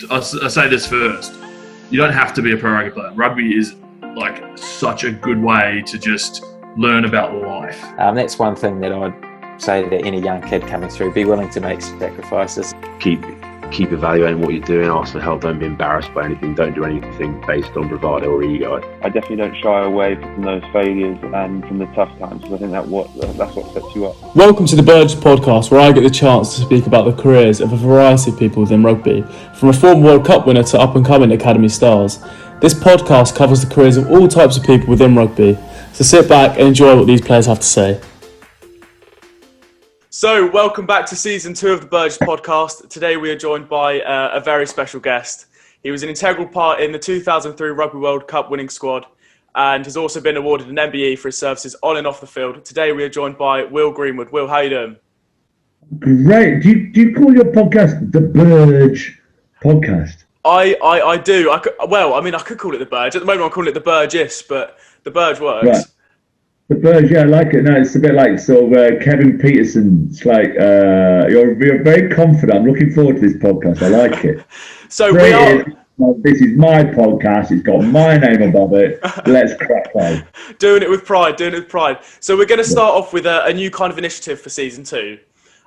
I say this first. You don't have to be a pro rugby player. Rugby is like such a good way to just learn about life. That's one thing that I'd say to any young kid coming through. Be willing to make sacrifices. Keep evaluating what you're doing. Ask for help. Don't be embarrassed by anything. Don't do anything based on bravado or ego. I definitely don't shy away from those failures and from the tough times, because I think that's what sets you up. Welcome to the Burgess podcast, where I get the chance to speak about the careers of a variety of people within rugby, from a former World Cup winner to up-and-coming academy stars. This podcast covers the careers of all types of people within rugby, so sit back and enjoy what these players have to say. So, welcome back to Season 2 of the Burgess podcast. Today we are joined by a very special guest. He was an integral part in the 2003 Rugby World Cup winning squad and has also been awarded an MBE for his services on and off the field. Today we are joined by Will Greenwood. Will, how are you doing? Great. Do you call your podcast the Burge podcast? I do. I could call it the Burge. At the moment I'm calling it the Burgess, but the Burge works. Right. The Burge, yeah, I like it. No, it's a bit like sort of Kevin Peterson. It's like you're very confident. I'm looking forward to this podcast. I like it. So this is my podcast. It's got my name above it. Let's crack on. Doing it with pride. So we're going to start off with a new kind of initiative for Season 2.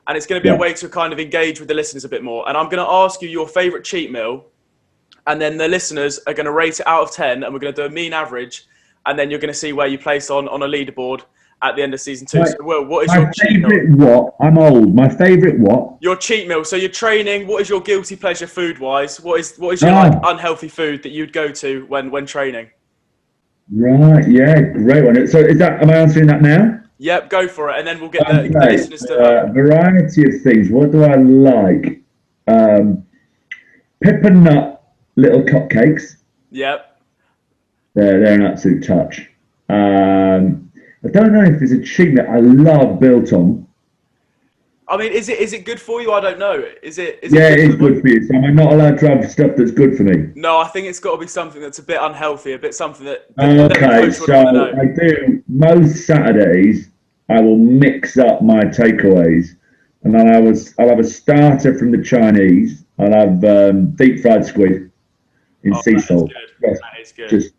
And it's going to be a way to kind of engage with the listeners a bit more. And I'm going to ask you your favourite cheat meal. And then the listeners are going to rate it out of 10. And we're going to do a mean average. And then you're going to see where you place on a leaderboard at the end of Season 2. So, Will, what is your cheat meal? What? I'm old. My favourite what? Your cheat meal. So you're training. What is your guilty pleasure food-wise? What is your unhealthy food that you'd go to when training? Right. Yeah. Great one. So am I answering that now? Yep. Go for it, and then we'll get the listeners to. Variety of things. What do I like? Pepper nut little cupcakes. Yep. They're an absolute touch. I don't know if there's a cheat meal. I love biltong. I mean, is it good for you? I don't know. Is it? Yeah, it is good for you. So I'm not allowed to have stuff that's good for me. No, I think it's got to be something that's a bit unhealthy, a bit something that. Okay, so I do most Saturdays. I will mix up my takeaways, and then I'll have a starter from the Chinese. I'll have deep fried squid in sea salt. That is good. Just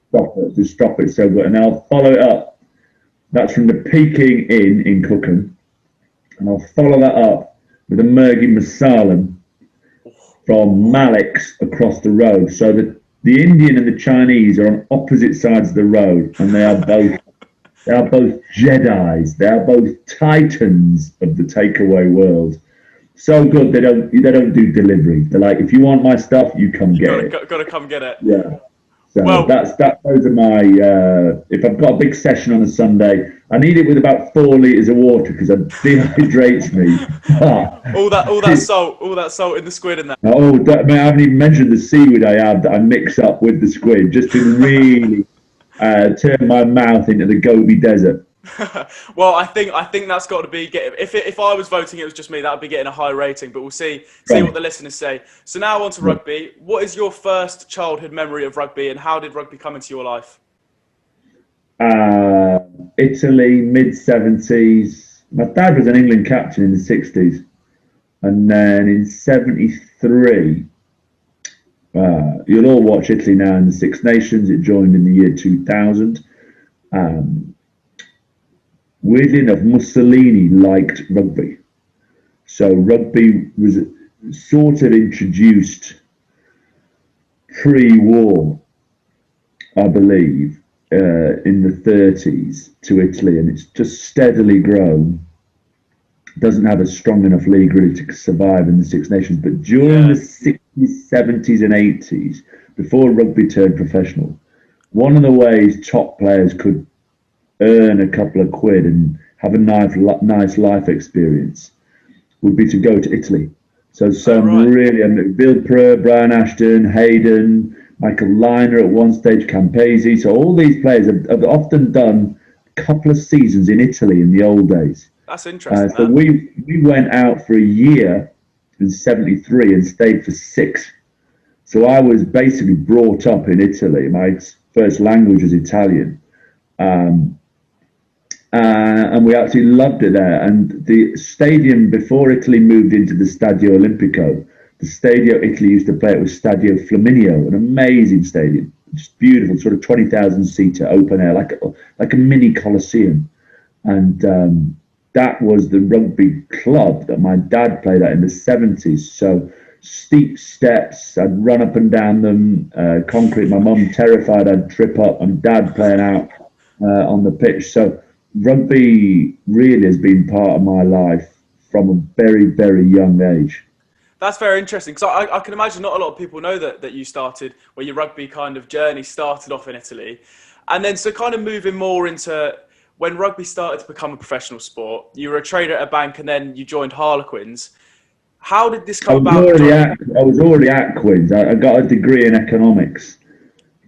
stop it. So good, and then I'll follow it up. That's from the Peking Inn in Cookham. And I'll follow that up with a Mergi Masalam from Malik's across the road. So the Indian and the Chinese are on opposite sides of the road, and they are both Jedis. They are both titans of the takeaway world. So good they don't do delivery. They're like, if you want my stuff, you come get it. Got to come get it. Yeah. So those are my. If I've got a big session on a Sunday, I need it with about 4 litres of water because it dehydrates me. all that salt in the squid and that. I haven't even mentioned the seaweed I have that I mix up with the squid just to really turn my mouth into the Gobi Desert. Well, I think that's got to be if I was voting, it was just me. That would be getting a high rating. But we'll see what the listeners say. So now on to rugby. What is your first childhood memory of rugby, and how did rugby come into your life? Italy, mid-70s. My dad was an England captain in the 60s, and then in 73. You'll all watch Italy now in the Six Nations. It joined in the year 2000. Weirdly enough, Mussolini liked rugby. So rugby was sort of introduced pre-war, I believe, in the 30s to Italy, and it's just steadily grown. Doesn't have a strong enough league really to survive in the Six Nations. But during the 60s, 70s and 80s, before rugby turned professional, one of the ways top players could earn a couple of quid and have a nice life experience would be to go to Italy. So Bill Purr, Brian Ashton, Hayden, Michael Liner at one stage, Campese. So all these players have often done a couple of seasons in Italy in the old days. That's interesting. So we went out for a year in 73 and stayed for 6. So I was basically brought up in Italy. My first language was Italian. And we absolutely loved it there. And the stadium, before Italy moved into the Stadio Olimpico, the Stadio Italy used to play it was Stadio Flaminio, an amazing stadium, just beautiful, sort of 20,000 seater, open air, like a mini Colosseum. And that was the rugby club that my dad played at in the 70s. So steep steps, I'd run up and down them, concrete. My mum terrified I'd trip up, and dad playing out on the pitch. So rugby really has been part of my life from a very, very young age. That's very interesting, because I can imagine not a lot of people know that you started, where your rugby kind of journey started off in Italy. And then so kind of moving more into when rugby started to become a professional sport, you were a trader at a bank and then you joined Harlequins. How did this come about? I was already at Quins. I got a degree in economics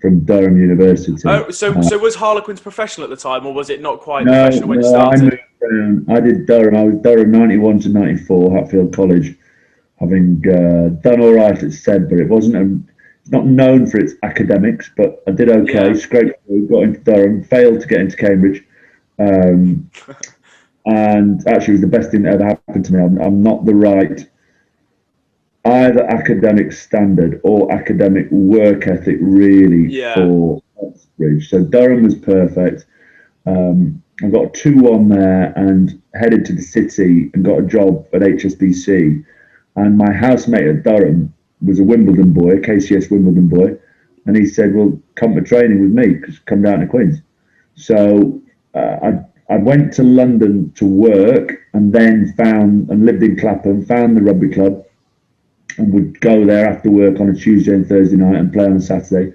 from Durham University. Oh, so was Harlequins professional at the time, or was it not quite professional when you started? I moved around. I did Durham. I was Durham 91 to 94, Hatfield College, having done all right at SED, but it wasn't it's not known for its academics, but I did okay, Yeah. scraped through, got into Durham, failed to get into Cambridge. And actually it was the best thing that ever happened to me. I'm not the right either academic standard or academic work ethic really for Oxbridge. So Durham was perfect. I got a 2-1 there and headed to the city and got a job at HSBC. And my housemate at Durham was a Wimbledon boy, a KCS Wimbledon boy. And he said, well, come to training with me, because come down to Queens. So I went to London to work, and then lived in Clapham, found the rugby club, and would go there after work on a Tuesday and Thursday night and play on a Saturday.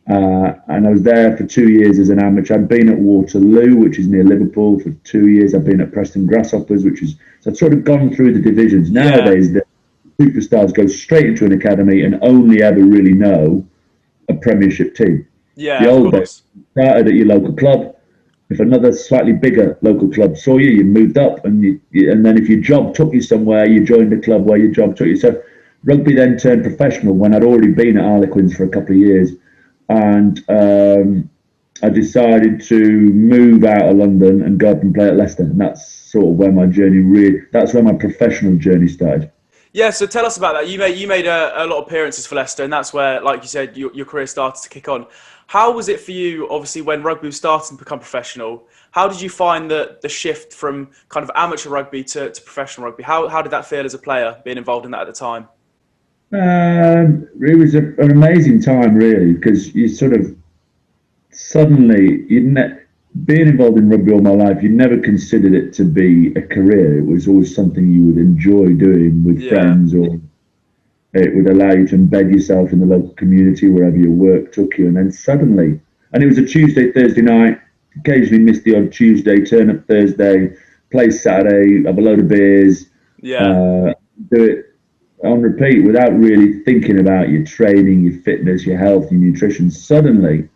And I was there for 2 years as an amateur. I'd been at Waterloo, which is near Liverpool, for 2 years. I've been at Preston Grasshoppers, so I'd sort of gone through the divisions. Nowadays, the superstars go straight into an academy and only ever really know a Premiership team. Yeah, the old days, started at your local club. If another slightly bigger local club saw you, you moved up, and then if your job took you somewhere, you joined a club where your job took you. So rugby then turned professional when I'd already been at Harlequins for a couple of years, and I decided to move out of London and go up and play at Leicester, and that's sort of where my journey that's where my professional journey started. Yeah, so tell us about that. You made a lot of appearances for Leicester, and that's where, like you said, your career started to kick on. How was it for you, obviously, when rugby was starting to become professional? How did you find the shift from kind of amateur rugby to professional rugby? How did that feel as a player, being involved in that at the time? It was an amazing time, really, because you sort of suddenly, being involved in rugby all my life, you never considered it to be a career. It was always something you would enjoy doing with friends, or it would allow you to embed yourself in the local community wherever your work took you. And then suddenly, and it was a Tuesday, Thursday night, occasionally miss the odd Tuesday, turn up Thursday, play Saturday, have a load of beers, do it on repeat without really thinking about your training, your fitness, your health, your nutrition. Suddenly,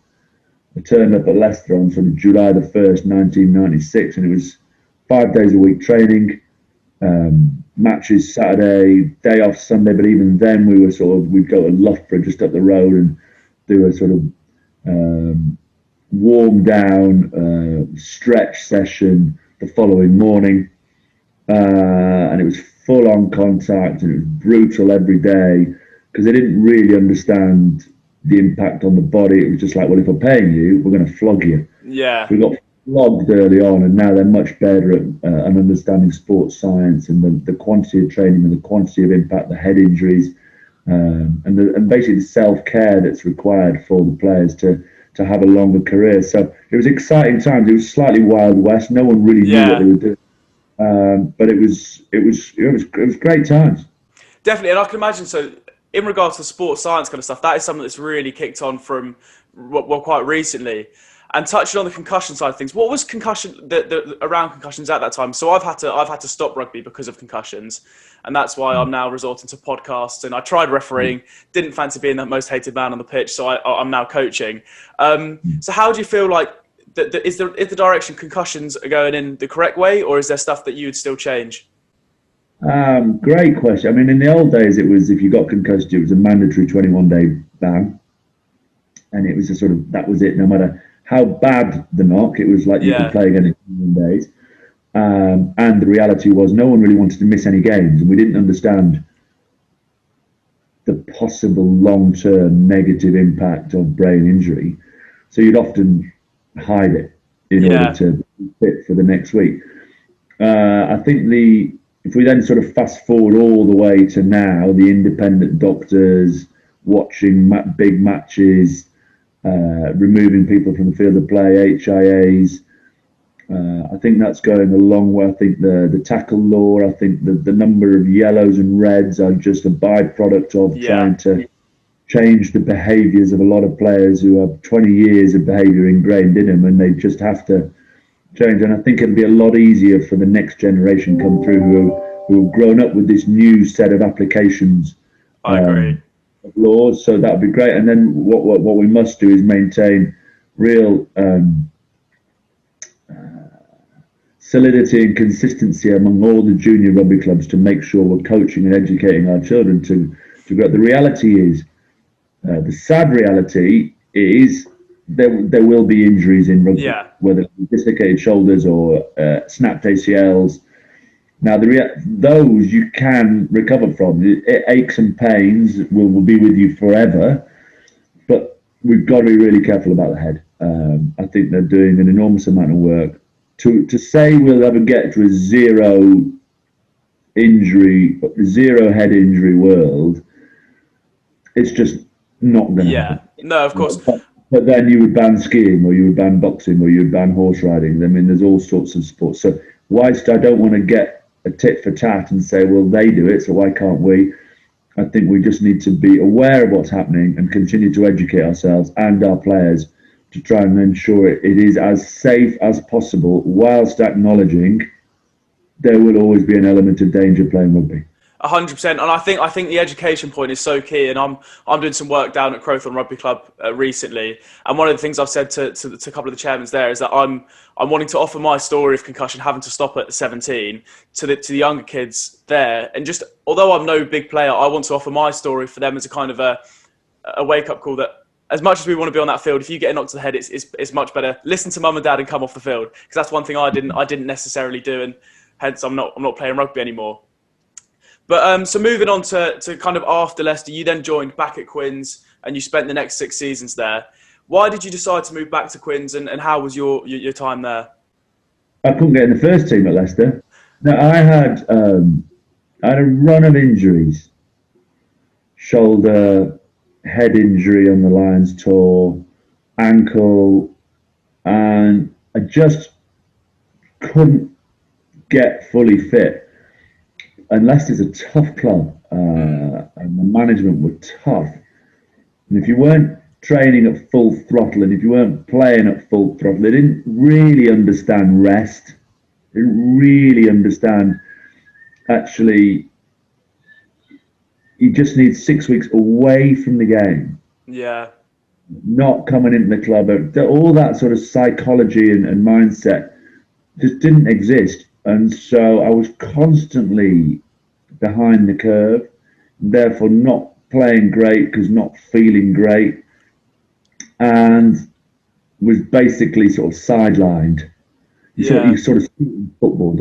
I turned up at Leicester on sort of July the 1st, 1996, and it was 5 days a week training, matches Saturday, day off Sunday, but even then we'd go to Loughborough just up the road and do a sort of warm down stretch session the following morning, and it was full on contact, and it was brutal every day because they didn't really understand the impact on the body. It was just like, well, if we're paying you, we're going to flog you. Yeah. So we got flogged early on, and now they're much better at understanding sports science and the quantity of training and the quantity of impact, the head injuries, and basically the self-care that's required for the players to have a longer career. So it was exciting times. It was slightly Wild West. No one really knew what they were doing, but it was great times. Definitely, and I can imagine. So, in regards to sports science kind of stuff, that is something that's really kicked on from quite recently. And touching on the concussion side of things, what was concussion around concussions at that time? So I've had to stop rugby because of concussions, and that's why I'm now resorting to podcasts. And I tried refereeing, didn't fancy being the most hated man on the pitch, so I'm now coaching. So how do you feel like is the direction concussions are going in the correct way, or is there stuff that you would still change? Great question. I mean, in the old days, it was if you got concussed, it was a mandatory 21-day ban, and it was that was it. No matter how bad the knock, it was like you could play again in 21 days. And the reality was, no one really wanted to miss any games, and we didn't understand possible long-term negative impact of brain injury. So you'd often hide it in order to be fit for the next week. I think if we then sort of fast forward all the way to now, the independent doctors watching big matches, removing people from the field of play, HIAs. I think that's going a long way. I think the tackle law, I think the number of yellows and reds are just a byproduct of trying to change the behaviours of a lot of players who have 20 years of behaviour ingrained in them, and they just have to change. And I think it'll be a lot easier for the next generation come through who have grown up with this new set of applications. I agree. Of laws, so that would be great. And then what we must do is maintain real solidity and consistency among all the junior rugby clubs to make sure we're coaching and educating our children to grow. The reality is, the sad reality is there will be injuries in rugby, whether it's dislocated shoulders or snapped ACLs. Now, those you can recover from. Aches and pains will be with you forever, but we've got to be really careful about the head. I think they're doing an enormous amount of work. To say we'll ever get to a zero head injury world, it's just not going to happen. No, of course. But then you would ban skiing, or you would ban boxing, or you would ban horse riding. I mean, there's all sorts of sports. So whilst I don't want to get a tit for tat and say, well, they do it, so why can't we? I think we just need to be aware of what's happening and continue to educate ourselves and our players to try and ensure it is as safe as possible, whilst acknowledging there will always be an element of danger playing rugby. 100%, and I think the education point is so key. And I'm doing some work down at Crowthorne Rugby Club recently, and one of the things I've said to a couple of the chairmen there is that I'm wanting to offer my story of concussion, having to stop at 17, to the younger kids there. And just although I'm no big player, I want to offer my story for them as a kind of a wake up call that, as much as we want to be on that field, if you get knocked to the head, it's much better. Listen to mum and dad and come off the field, because that's one thing I didn't necessarily do, and hence I'm not playing rugby anymore. But so moving on to kind of after Leicester, you then joined back at Quins and you spent the next 6 seasons there. Why did you decide to move back to Quins, and how was your time there? I couldn't get in the first team at Leicester. No, I had a run of injuries. Shoulder, head injury on the Lions tour, ankle, and I just couldn't get fully fit. And Leicester's a tough club, and the management were tough. And if you weren't training at full throttle, and if you weren't playing at full throttle, they didn't really understand rest. They didn't really understand, actually, you just need 6 weeks away from the game. Yeah. Not coming into the club. All that sort of psychology and mindset just didn't exist. And so I was constantly behind the curve, therefore not playing great because not feeling great, and was basically sort of sidelined. You sort of see in football,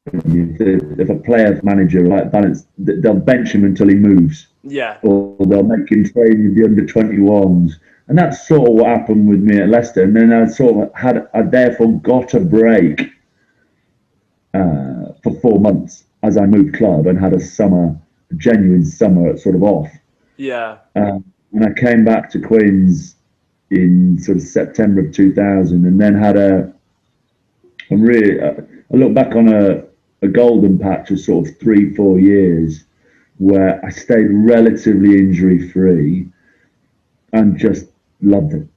if a player manager like balance, they'll bench him until he moves. Yeah. Or they'll make him train with the under-21s. And that's sort of what happened with me at Leicester. And then I therefore got a break for 4 months as I moved club and had a genuine summer sort of off. Yeah. And I came back to Quins in sort of September of 2000, and then had I look back on a golden patch of sort of 3-4 years where I stayed relatively injury free and just loved it.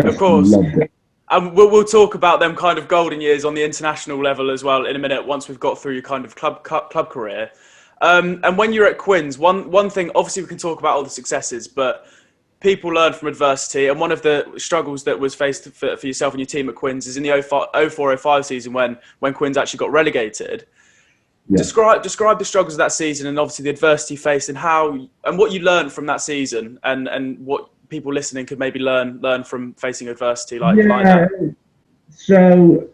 Of course. Loved it. And we'll talk about them kind of golden years on the international level as well in a minute, once we've got through your kind of club career. And when you're at Quins, one thing, obviously we can talk about all the successes, but people learn from adversity. And one of the struggles that was faced for yourself and your team at Quins is in the 04-05 season when Quins actually got relegated. Yeah. Describe the struggles of that season, and obviously the adversity faced, and what you learned from that season, and what people listening could maybe learn from facing adversity like that. So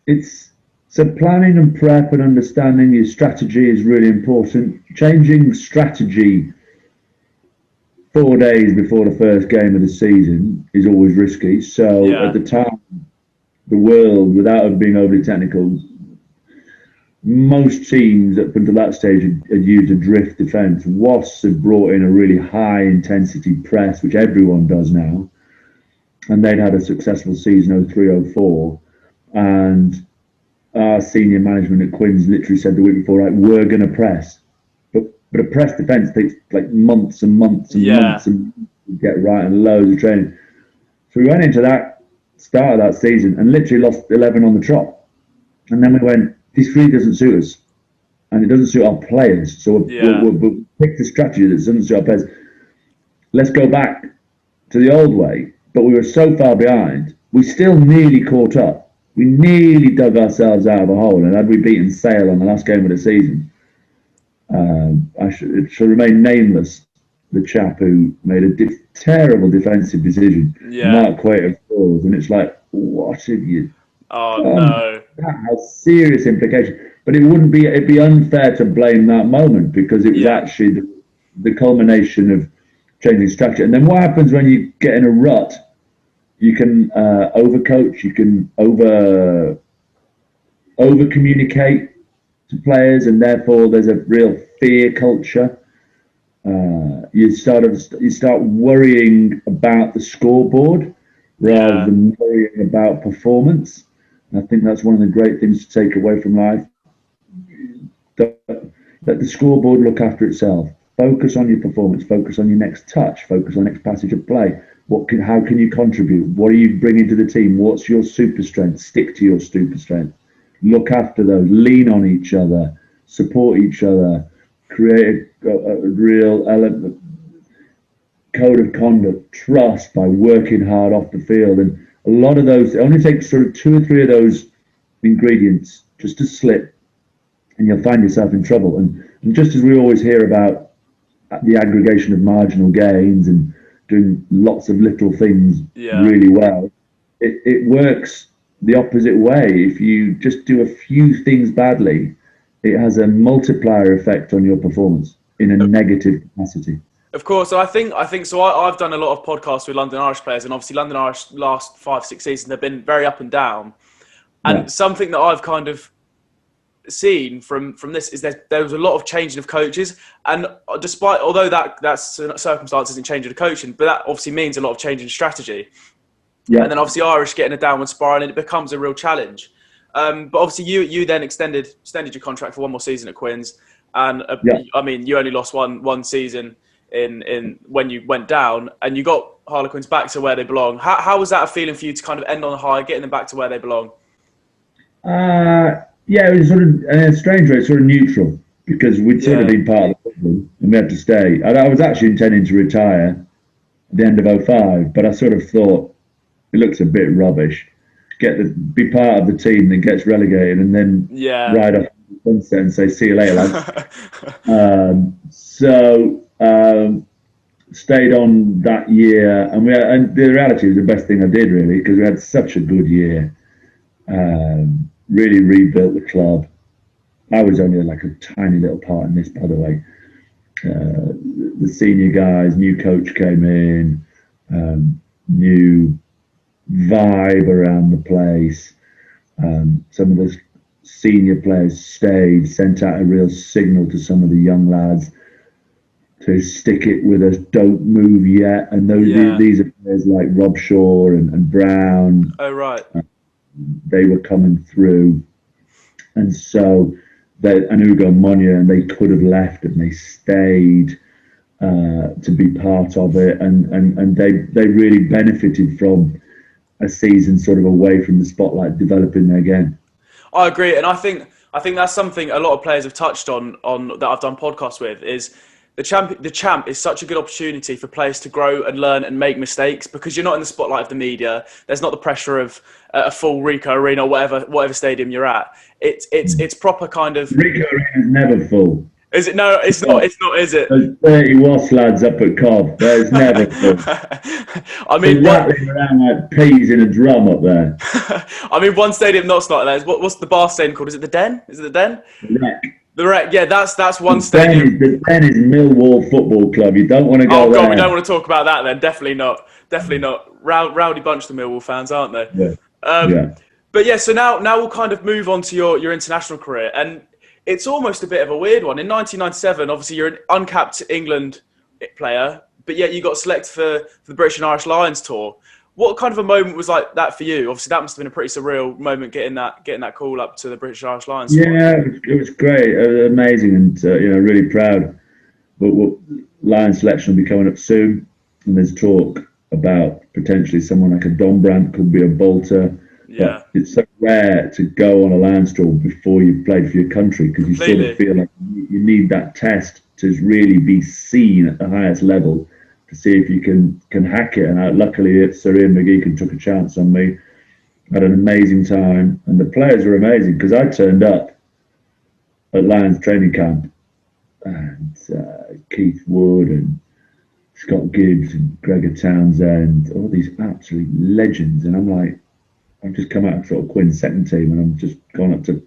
it's So planning and prep and understanding your strategy is really important. Changing strategy 4 days before the first game of the season is always risky. So at the time, the world, without being overly technical, most teams up until that stage had used a drift defence. Wasps had brought in a really high intensity press, which everyone does now. And they'd had a successful season 03-04. And our senior management at Quins literally said the week before, right, we're going to press. But a press defence takes like months and months and months and months to get right, and loads of training. So we went into that start of that season and literally lost 11 on the trot. And then we went, this really doesn't suit us. And it doesn't suit our players. So we'll pick the strategy that doesn't suit our players. Let's go back to the old way. But we were so far behind, we still nearly caught up. We nearly dug ourselves out of a hole. And had we beaten Sale on the last game of the season, it should remain nameless, the chap who made a terrible defensive decision. Mark Quater scores, and it's like, what have you no. That has serious implications. But it'd be unfair to blame that moment, because it was actually the culmination of changing structure. And then what happens when you get in a rut? You can overcoach, you can over communicate to players, and therefore there's a real fear culture. You start worrying about the scoreboard rather than worrying about performance. And I think that's one of the great things to take away from life. Let the scoreboard look after itself. Focus on your performance. Focus on your next touch. Focus on the next passage of play. How can you contribute? What are you bringing to the team? What's your super strength? Stick to your super strength. Look after those. Lean on each other. Support each other. Create a real element, code of conduct. Trust by working hard off the field. And a lot of those, it only takes sort of 2 or 3 of those ingredients just to slip, and you'll find yourself in trouble. And just as we always hear about the aggregation of marginal gains and doing lots of little things really well, it works the opposite way. If you just do a few things badly, it has a multiplier effect on your performance in a negative capacity. Of course, and I think so. I've done a lot of podcasts with London Irish players, and obviously London Irish last 5-6 seasons have been very up and down. And something that I've kind of seen from this is there was a lot of changing of coaches, and although that circumstance isn't changing the coaching, but that obviously means a lot of change in strategy. And then obviously Irish getting a downward spiral, and it becomes a real challenge. But obviously you then extended your contract for one more season at Quins, and I mean you only lost one season in when you went down, and you got Harlequins back to where they belong. How was that a feeling for you to kind of end on a high, getting them back to where they belong? It was sort of, in a strange way, sort of neutral, because we'd sort of been part of the problem and we had to stay. I was actually intending to retire at the end of 05, but I sort of thought it looks a bit rubbish. Be part of the team that gets relegated and then ride off the sunset and say, see you later, lads. Stayed on that year, and the reality was the best thing I did, really, because we had such a good year. Really rebuilt the club. I was only like a tiny little part in this, by the way. The senior guys, new coach came in, new vibe around the place. Some of the senior players stayed, sent out a real signal to some of the young lads to stick it with us, don't move yet. And these are players like Rob Shaw and Brown. Oh, right. They were coming through, and so and Ugo Monya, and they could have left, and they stayed to be part of it, and they really benefited from a season sort of away from the spotlight, developing their game. I agree, and I think that's something a lot of players have touched on that I've done podcasts with is. The champ is such a good opportunity for players to grow and learn and make mistakes, because you're not in the spotlight of the media. There's not the pressure of a full Ricoh Arena or whatever stadium you're at. It's proper kind of. Ricoh Arena is never full. Is it? No, it's not. It's not. Is it? Those 30 Wasp lads up at Cobb. There's never fun. I mean, rattling around like peas in a drum up there. I mean, one stadium not like that. What's the bar stadium called? Is it the Den? Is it the Den? The Wreck. The Wreck. Yeah, that's one The stadium. Den is Millwall Football Club. You don't want to go there. Oh God, we don't want to talk about that then. Definitely not. Definitely not. Rowdy bunch, the Millwall fans, aren't they? Yeah. But yeah, so now we'll kind of move on to your international career, and it's almost a bit of a weird one. In 1997, obviously you're an uncapped England player, but yet you got selected for the British and Irish Lions tour. What kind of a moment was like that for you? Obviously, that must have been a pretty surreal moment getting that call up to the British and Irish Lions tour. Yeah, it was great, amazing, and really proud. But Lions selection will be coming up soon, and there's talk about potentially someone like a Don Brandt could be a bolter. Yeah. But it's so rare to go on a Lions tour before you've played for your country, because you sort of feel like you need that test to really be seen at the highest level to see if you can hack it. And luckily, Sir Ian McGeechan took a chance on me. Had an amazing time, and the players were amazing because I turned up at Lions training camp, and Keith Wood and Scott Gibbs and Gregor Townsend, all these absolute legends, and I'm like, I've just come out of sort of Quinn's second team, and I'm just gone up to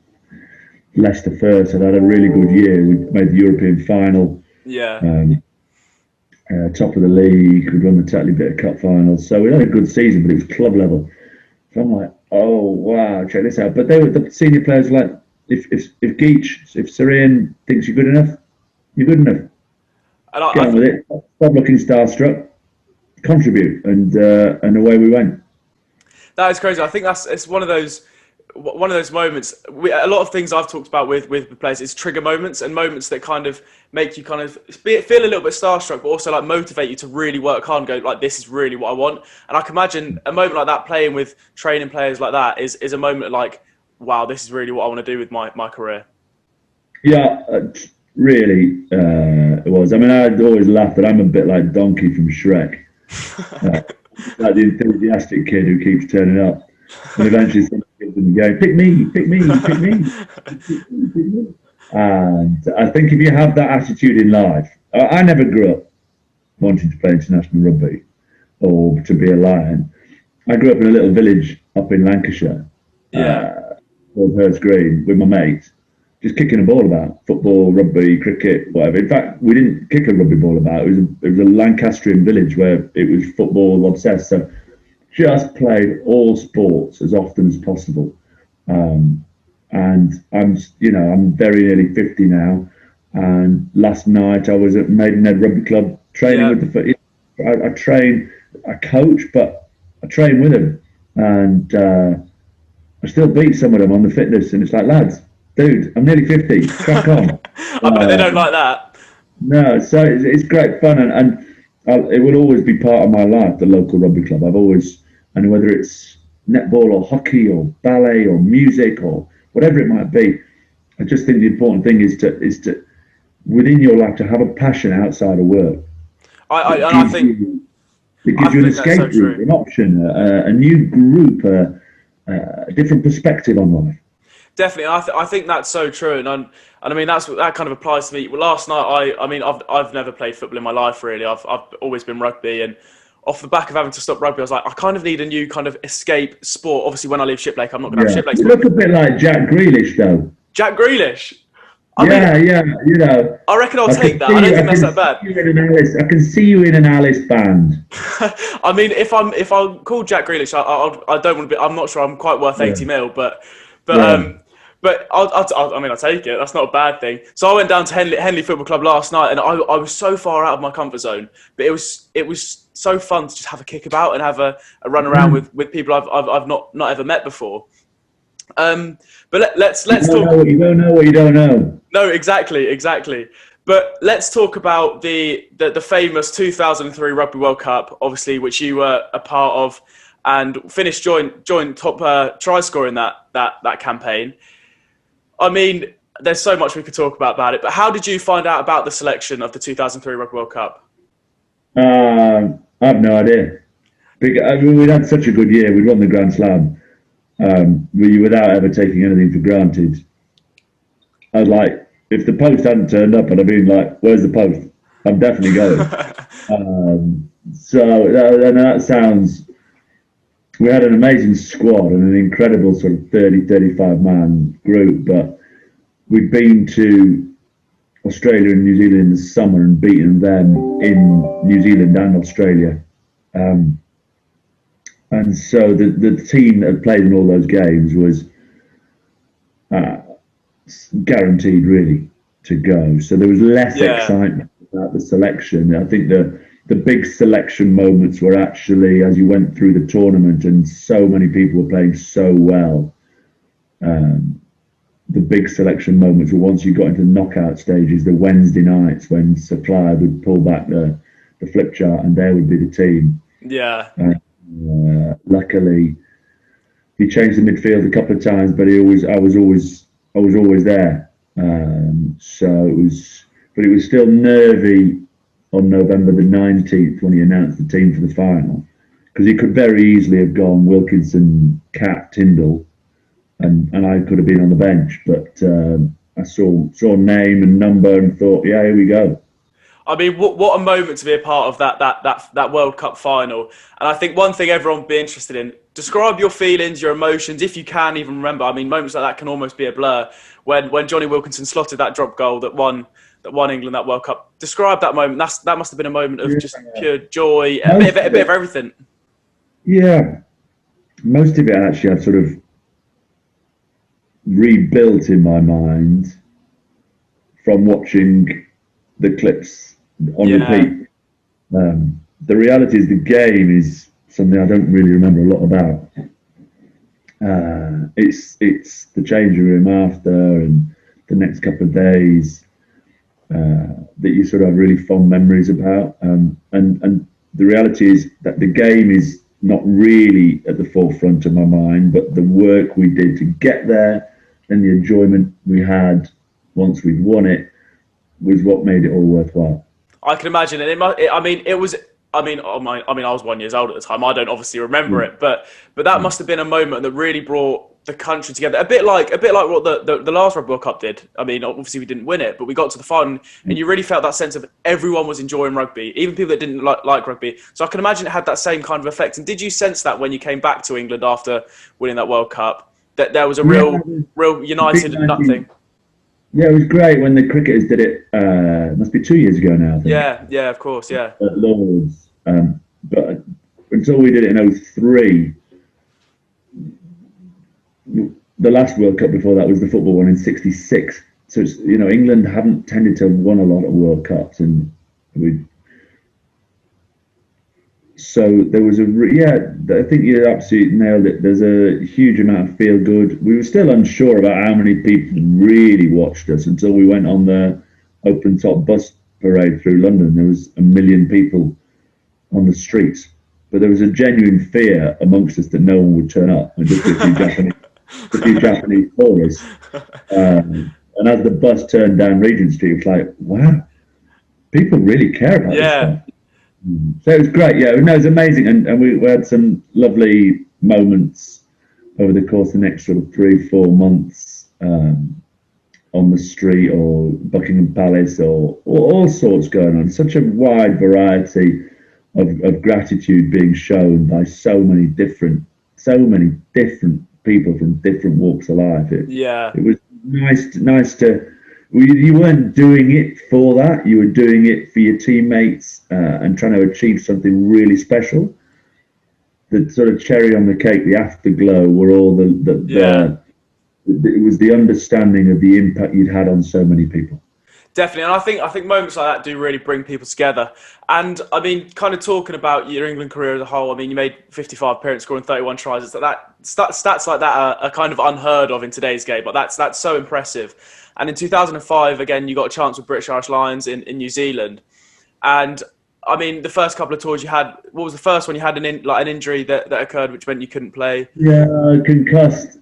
Leicester first. I'd had a really good year. We made the European final. Yeah. Top of the league. We'd won the Tetley Bitter Cup finals. So we had a good season, but it was club level. So I'm like, oh wow, check this out. But the senior players were like, if Sir Ian thinks you're good enough, you're good enough. And Get on with it. Stop looking starstruck. Contribute, and away we went. That is crazy. I think it's one of those moments. A lot of things I've talked about with the players is trigger moments, and moments that kind of make you kind of feel a little bit starstruck, but also like motivate you to really work hard and go like, this is really what I want. And I can imagine a moment like that, playing with training players like that, is a moment like, wow, this is really what I want to do with my career. Yeah, really, it was. I mean, I'd always laugh that I'm a bit like Donkey from Shrek. Like the enthusiastic kid who keeps turning up, and eventually someone gives them the game. Pick me. And I think if you have that attitude in life, I never grew up wanting to play international rugby or to be a Lion. I grew up in a little village up in Lancashire, called Hurst Green, with my mates, just kicking a ball about, football, rugby, cricket, whatever. In fact, we didn't kick a rugby ball about. It was a Lancastrian village where it was football obsessed. So just played all sports as often as possible. And I'm very nearly 50 now. And last night I was at Maidenhead Rugby Club training with the foot. I coach, but I train with them. And I still beat some of them on the fitness. And it's like, lads, dude, I'm nearly 50. Crack on. I bet they don't like that. No, so it's great fun, and it will always be part of my life. The local rugby club. I've always, and whether it's netball or hockey or ballet or music or whatever it might be, I just think the important thing is to within your life to have a passion outside of work. I think it gives you an escape route, an option, a new group, a different perspective on life. Definitely, I think that's so true, and I mean that kind of applies to me. Well, last night, I've never played football in my life really. I've always been rugby, and off the back of having to stop rugby, I was like, I kind of need a new kind of escape sport. Obviously, when I leave Shiplake, I'm not going to have Shiplake. You look a bit like Jack Grealish, though. Jack Grealish. I reckon I'll take that. I don't think that's that bad. I can see you in an Alice band. I mean, if I'm called Jack Grealish, I don't want to be. I'm not sure I'm quite worth 80 mil, but I'll take it. That's not a bad thing. So I went down to Henley Football Club last night, and I was so far out of my comfort zone. But it was so fun to just have a kick about and have a run around with people I've not ever met before. But let's talk. You don't know what you don't know. No, exactly. But let's talk about the famous 2003 Rugby World Cup, obviously, which you were a part of, and finished joint top try scorer in that campaign. I mean, there's so much we could talk about it, but how did you find out about the selection of the 2003 Rugby World Cup? I have no idea. We'd had such a good year. We'd won the Grand Slam without ever taking anything for granted. I was like, if the post hadn't turned up, I'd have been like, "Where's the post? I'm definitely going." And that sounds. We had an amazing squad and an incredible sort of 30, 35 man group, but we'd been to Australia and New Zealand in the summer and beaten them in New Zealand and Australia. And so the team that had played in all those games was guaranteed really to go. So there was less excitement about the selection. I think the big selection moments were actually as you went through the tournament and so many people were playing so well. The big selection moments were once you got into knockout stages, the Wednesday nights when Supply would pull back the flip chart and there would be the team. Yeah. Luckily, he changed the midfield a couple of times, but I was always there. So it was still nervy on November the 19th when he announced the team for the final, because he could very easily have gone Wilkinson, Cat, Tyndall, and I could have been on the bench. But I saw name and number and thought, yeah, here we go. I mean, what a moment to be a part of that World Cup final. And I think one thing everyone would be interested in, describe your feelings, your emotions, if you can even remember. I mean, moments like that can almost be a blur. When Johnny Wilkinson slotted that drop goal that won England that World Cup. Describe that moment. That must have been a moment of just pure joy, a bit of everything. Yeah. Most of it actually I've sort of rebuilt in my mind from watching the clips on repeat. The reality is the game is something I don't really remember a lot about. It's the changing room after and the next couple of days that you sort of have really fond memories about. And the reality is that the game is not really at the forefront of my mind, but the work we did to get there and the enjoyment we had once we'd won it was what made it all worthwhile. I can imagine it. I was 1 year old at the time. I don't obviously remember it, but that must have been a moment that really brought the country together. A bit like what the last Rugby World Cup did. I mean, obviously we didn't win it, but we got to the final, and you really felt that sense of everyone was enjoying rugby, even people that didn't like rugby. So I can imagine it had that same kind of effect. And did you sense that when you came back to England after winning that World Cup, that there was a real united thing? Yeah, it was great when the cricketers did it. It must be 2 years ago now, I think. Yeah, of course, yeah. At Lords. But until we did it in 2003, the last World Cup before that was the football one in '66. So it's, England haven't tended to have won a lot of World Cups, and so there was I think you absolutely nailed it. There's a huge amount of feel good. We were still unsure about how many people really watched us until we went on the open top bus parade through London. There was 1 million people on the streets, but there was a genuine fear amongst us that no one would turn up, and just a few Japanese tourists. And as the bus turned down Regent Street, it was like, wow, people really care about this stuff. So it was great. Yeah, no, it was amazing, and we had some lovely moments over the course of the next sort of 3-4 months on the street or Buckingham Palace or all sorts going on. Such a wide variety of gratitude being shown by so many different people from different walks of life. It was nice to. You weren't doing it for that. You were doing it for your teammates and trying to achieve something really special. The sort of cherry on the cake, the afterglow, were all it was the understanding of the impact you'd had on so many people. Definitely, and I think moments like that do really bring people together. And I mean, kind of talking about your England career as a whole, I mean, you made 55 appearances, scoring 31 tries. Stats like that are kind of unheard of in today's game, but that's so impressive. And in 2005, again, you got a chance with British Irish Lions in New Zealand. And I mean, the first couple of tours you had, what was the first one? You had an injury that occurred, which meant you couldn't play. Yeah, concussed,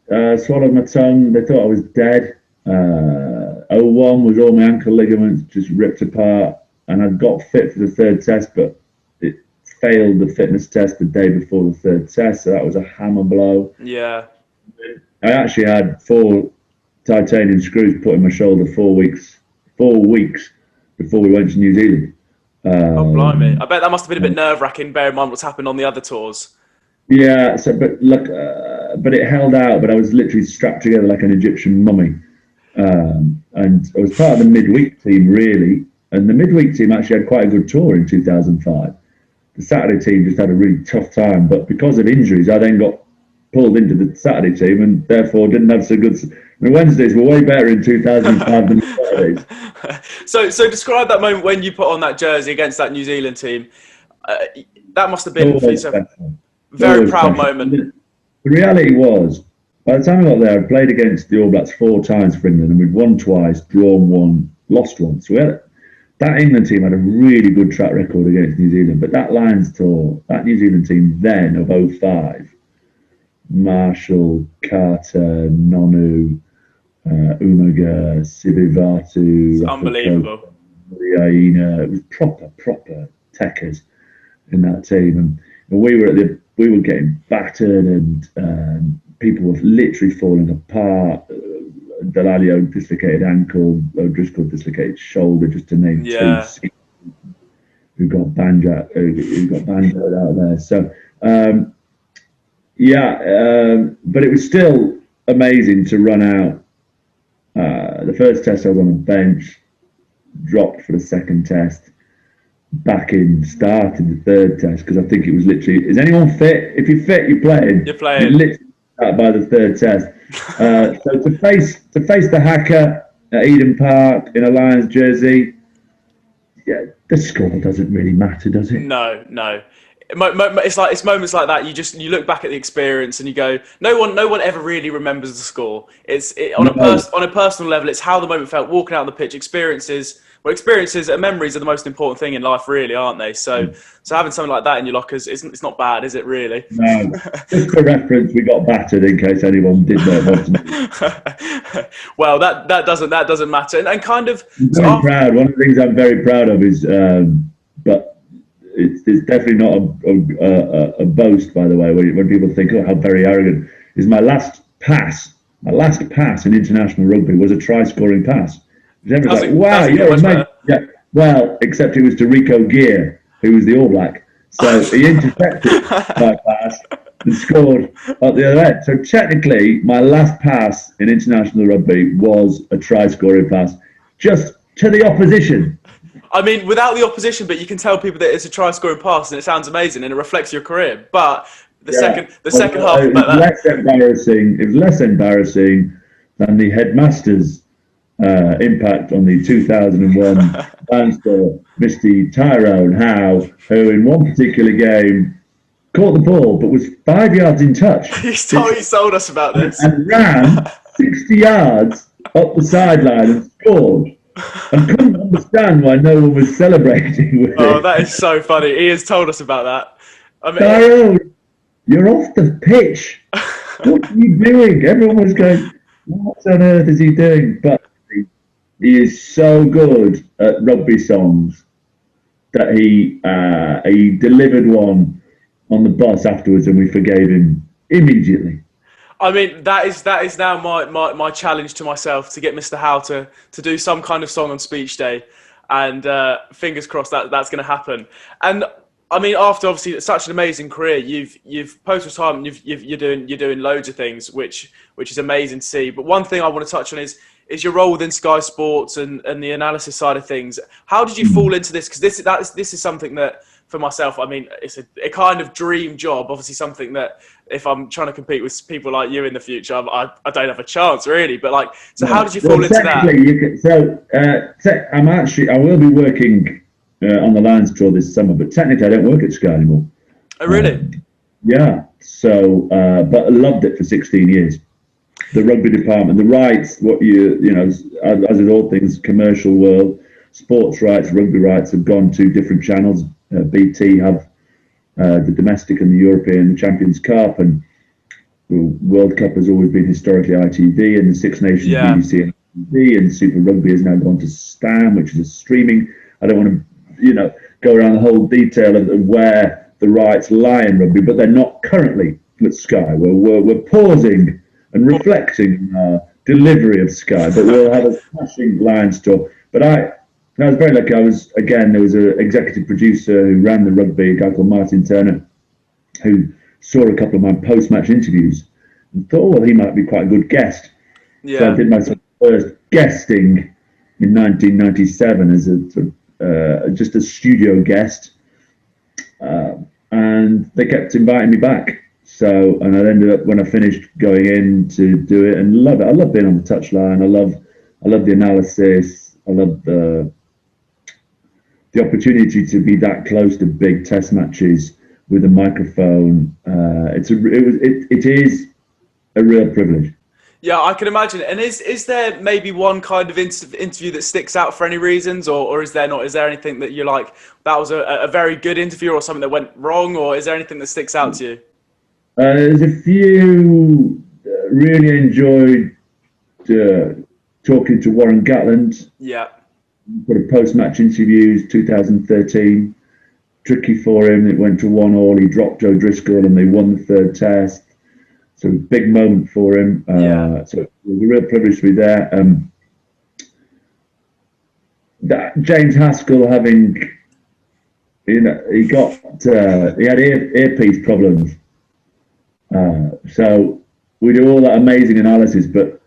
swallowed my tongue. They thought I was dead. 01 was all my ankle ligaments just ripped apart, and I got fit for the third test, but it failed the fitness test the day before the third test, so that was a hammer blow. Yeah. I actually had 4 titanium screws put in my shoulder 4 weeks 4 weeks before we went to New Zealand. Oh, blimey. I bet that must have been a bit nerve-wracking, bear in mind what's happened on the other tours. Yeah, but look, but it held out, but I was literally strapped together like an Egyptian mummy. And I was part of the midweek team, really. And the midweek team actually had quite a good tour in 2005. The Saturday team just had a really tough time, but because of injuries, I then got pulled into the Saturday team and therefore didn't have so good. The Wednesdays were way better in 2005 than the Saturdays. So describe that moment when you put on that jersey against that New Zealand team. That must have been for yourself very proud moment. The reality was, by the time I got there, I played against the All Blacks 4 times for England, and we'd won twice, drawn 1, lost 1. So that England team had a really good track record against New Zealand. But that Lions tour, that New Zealand team then of 05, Marshall, Carter, Nonu, Umaga, Sivivatu, Unbelievable. Riaina. It was proper techers in that team, and we were getting battered, and people were literally falling apart. Dalalio dislocated ankle, O'Driscoll dislocated shoulder, just to name 2 who got banjoed out there. So but it was still amazing to run out. The first test I was on the bench, dropped for the second test, back in, started the third test, because I think it was literally, is anyone fit? If you're fit, you're playing. You're playing. You're literally out by the third test. So to face the hacker at Eden Park in a Lions jersey, yeah, the score doesn't really matter, does it? No. It's moments like that. You look back at the experience and you go, no one ever really remembers the score. On a personal level, it's how the moment felt walking out on the pitch. Experiences and memories are the most important thing in life, really, aren't they? So having something like that in your lockers, it's not bad, is it? Really? No. Just for reference, we got battered in case anyone did that. Well, that doesn't matter. And kind of, I'm very proud. One of the things I'm very proud of is, but. It's definitely not a boast, by the way, when people think, oh, how very arrogant, is my last pass in international rugby was a try-scoring pass. Everyone's like, wow, you're amazing. Yeah. Well, except it was to Rico Gear, who was the All Black. So he intercepted my pass and scored at the other end. So technically, my last pass in international rugby was a try-scoring pass, just to the opposition. I mean, without the opposition, but you can tell people that it's a try-scoring pass, and it sounds amazing, and it reflects your career. But the second half it was less embarrassing. It was less embarrassing than the headmaster's impact on the 2001 Leinster, Mr. Tyrone Howe, who in one particular game caught the ball but was 5 yards in touch. He told us about this and ran 60 yards up the sideline and scored. And couldn't understand why no one was celebrating with Oh, it. that is so funny. He has told us about that. I mean, Tyrone, you're off the pitch. What are you doing? Everyone was going, what on earth is he doing? But he is so good at rugby songs that he delivered one on the bus afterwards, and we forgave him immediately. I mean, that is now my challenge to myself, to get Mr. Howe to do some kind of song on speech day, and fingers crossed that's going to happen. And I mean, after obviously such an amazing career, you've post-retirement, you're doing loads of things, which is amazing to see. But one thing I want to touch on is your role within Sky Sports and the analysis side of things. How did you fall into this? Because this is something that, for myself, I mean, it's a kind of dream job. Obviously, something that if I'm trying to compete with people like you in the future, I don't have a chance, really. But like, so how did you fall into that? I will be working on the Lions tour this summer, but technically I don't work at Sky anymore. Oh, really? Yeah. So, but I loved it for 16 years. The rugby department, the rights, as in all things, commercial world, sports rights, rugby rights have gone to different channels. BT have the domestic and the European, the Champions Cup, and the World Cup has always been historically ITV, and the Six Nations BBC and ITV, and Super Rugby has now gone to Stan, which is a streaming. I don't want to, go around the whole detail of where the rights lie in rugby, but they're not currently at Sky. We're pausing and reflecting on our delivery of Sky, but we'll have a smashing Lions tour. But I was very lucky. There was an executive producer who ran the rugby, a guy called Martin Turner, who saw a couple of my post-match interviews and thought, well, he might be quite a good guest. Yeah. So I did my first guesting in 1997 as just a studio guest, and they kept inviting me back. So, and I ended up, when I finished, going in to do it and love it. I love being on the touchline. I love the analysis. I love the opportunity to be that close to big test matches with a microphone. It is a real privilege. Yeah, I can imagine. And is there maybe one kind of interview that sticks out for any reasons, or is there not? Is there anything that you're like, that was a very good interview, or something that went wrong, or is there anything that sticks out to you? There's a few. Really enjoyed talking to Warren Gatland. Yeah. For the post-match interviews, 2013. Tricky for him. It went to 1-1. He dropped Joe Driscoll and they won the third test. So big moment for him. So it was a real privilege to be there. James Haskell having, he had earpiece problems. So we do all that amazing analysis, but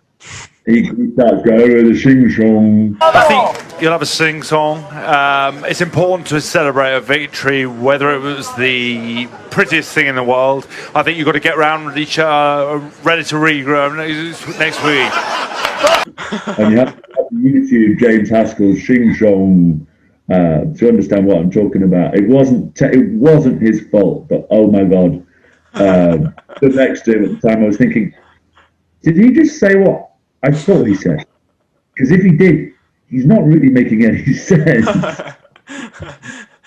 he starts going with a sing-song. I think you'll have a sing-song. It's important to celebrate a victory, whether it was the prettiest thing in the world. I think you've got to get around with each other, ready to regrow next week. And you have to YouTube James Haskell's sing-song to understand what I'm talking about. It wasn't his fault, but oh my God. Stood next to him at the time, I was thinking, did he just say what I thought he said? Because if he did, he's not really making any sense.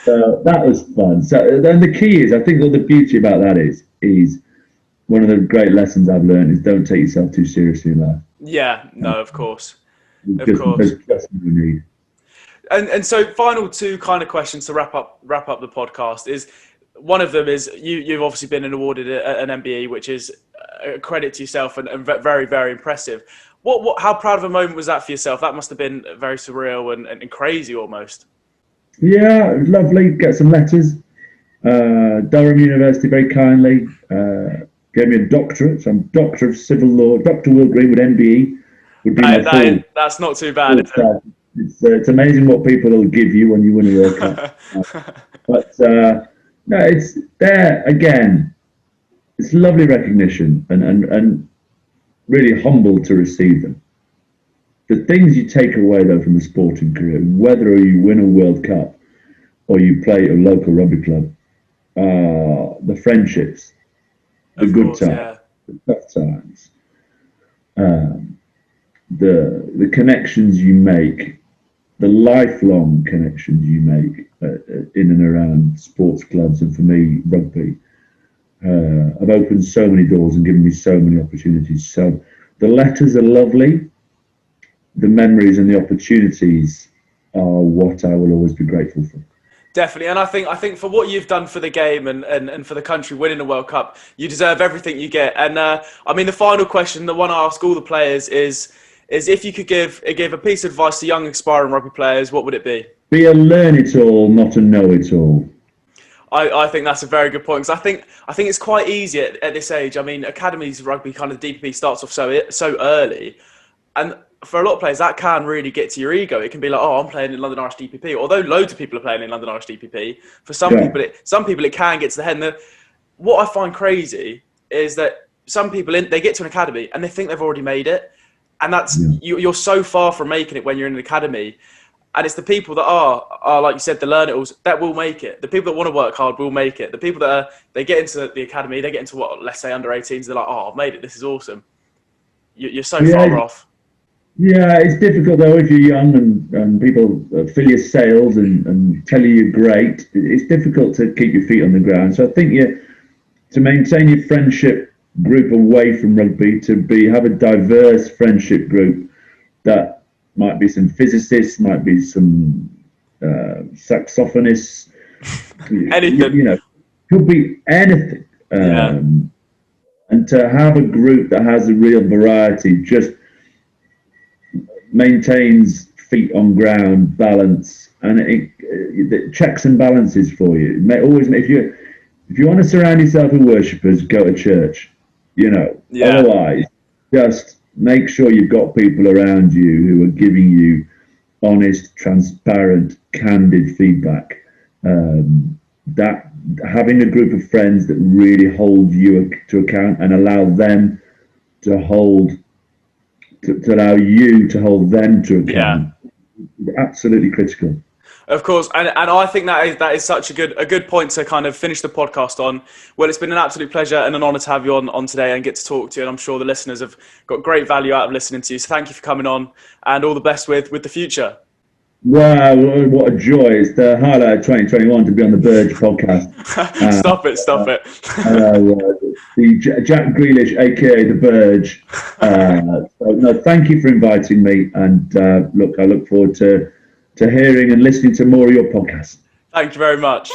So that was fun. So then the key is, I think the beauty about that is one of the great lessons I've learned is don't take yourself too seriously in life. Yeah, no, of course. There's just what you need. And so final two kind of questions to wrap up the podcast is, one of them is you've obviously been awarded an MBE, which is a credit to yourself and very, very impressive. How proud of a moment was that for yourself? That must have been very surreal and crazy almost. Yeah, it was lovely. Get some letters. Durham University very kindly gave me a doctorate. So I'm Doctor of Civil Law. Dr. Will Greenwood, MBE. Would be that's not too bad, is it? It's amazing what people will give you when you win a World Cup. But no, it's there again. It's lovely recognition and really humble to receive them. The things you take away though from the sporting career, whether you win a World Cup or you play at a local rugby club, the friendships, the good times, the tough times, the connections you make, the lifelong connections you make in and around sports clubs, and for me, rugby, have opened so many doors and given me so many opportunities. So the letters are lovely. The memories and the opportunities are what I will always be grateful for. Definitely, and I think for what you've done for the game and for the country winning the World Cup, you deserve everything you get. And I mean, the final question, the one I ask all the players is if you could give a piece of advice to young aspiring rugby players, what would it be? Be a learn-it-all, not a know-it-all. I think that's a very good point, because I think it's quite easy at this age. I mean, academies rugby, kind of DPP starts off so early, and for a lot of players that can really get to your ego. It can be like, oh, I'm playing in London Irish DPP, although loads of people are playing in London Irish DPP. For some people, it can get to the head. And what I find crazy is that some people they get to an academy and they think they've already made it, and that's you're so far from making it when you're in an academy. And it's the people that are like you said, the learn-it-alls that will make it. The people that want to work hard will make it. The people that they get into the academy, they get into let's say under 18s, they're like, oh, I've made it. This is awesome. You're so far off. Yeah, it's difficult though if you're young and people fill your sails and tell you you're great. It's difficult to keep your feet on the ground. So I think to maintain your friendship group away from rugby, have a diverse friendship group that might be some physicists, might be some saxophonists, anything. Could be anything. And to have a group that has a real variety just maintains feet on ground, balance, and it checks and balances for you. If you want to surround yourself with worshippers, go to church. Otherwise, just make sure you've got people around you who are giving you honest, transparent, candid feedback. That having a group of friends that really hold you to account and allow them to allow you to hold them to account is absolutely critical. Of course, and I think that is such a good point to kind of finish the podcast on. Well, it's been an absolute pleasure and an honour to have you on today and get to talk to you, and I'm sure the listeners have got great value out of listening to you. So thank you for coming on, and all the best with the future. Wow, what a joy. It's the highlight of 2021 to be on the Burge podcast. Stop it. The Jack Grealish, aka the Burge. Thank you for inviting me, and I look forward to hearing and listening to more of your podcasts. Thank you very much.